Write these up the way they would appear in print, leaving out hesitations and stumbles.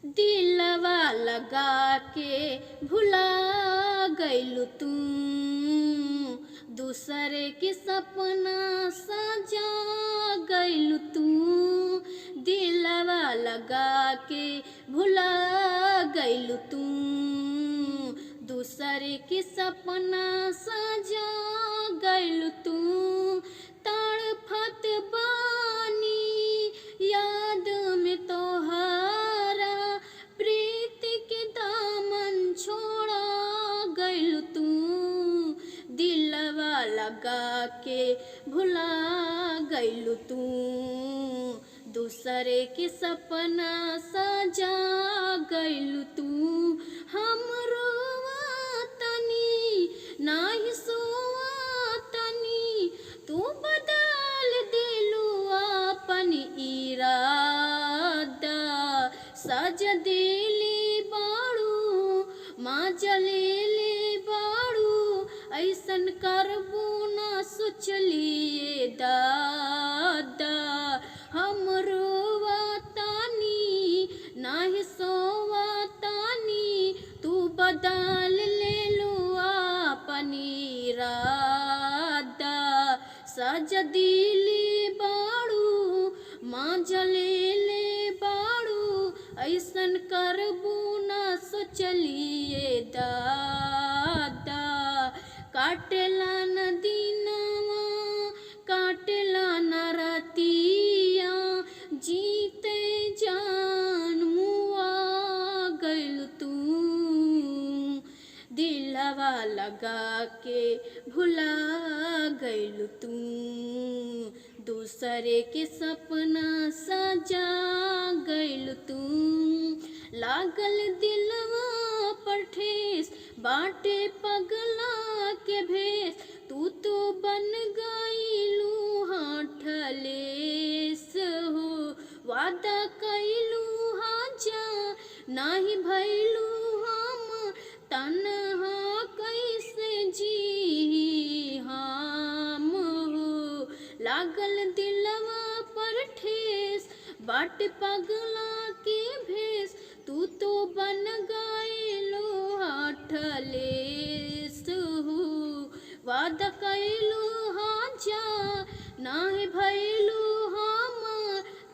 दिलवा लगा के भुला गइलू तू, दूसरे के सपना सजा गइलू तू। दिलवा लगा के भुला गइलू तू, दूसरे के सपना सजा गइलू तू। तड़फत बानी याद में तोहरा, प्रीत के दामन छोड़ा गइलू तू। दिलवा लगा के भुला गइलू तू, दूसरे के सपना सजा गइलू तू। हम रोवतनी नाही सोवतनी, तू बदल दिलू अपन इरादा। सज दिली बाड़ू माँ जलेले बाड़ू, ऐसन करबू ना सोचलिए दादा। हम रोवतनी नाही सोवतनी, तू बदल लेलू अपन इरादा। सज दिली बाड़ू माँ जलेले बाड़ू, ऐसन करबू ना सोचलिए दादा। काटेला न दिनवा काटेला न रतिया, जीते जान मुआ गइलू तू। दिलवा लगा के भुला गइलू तू, दूसरे के सपना सजा गइलू तू। लागल दिलवा पर ठेस बाटे पगला के भेस, तू तो बन गइलू हाथलेस हो। वादा कइलू हाजा नाही भइलू हम, तन्हा कैसे जी हम हो। लागल दिलवा पर ठेस बाटे पगला के भेस, तू तो बन गइलू हाथलेस हो। वादा कइलू हाजा नाही भइलू हम,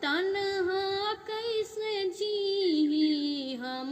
तन्हा कैसे जी हम।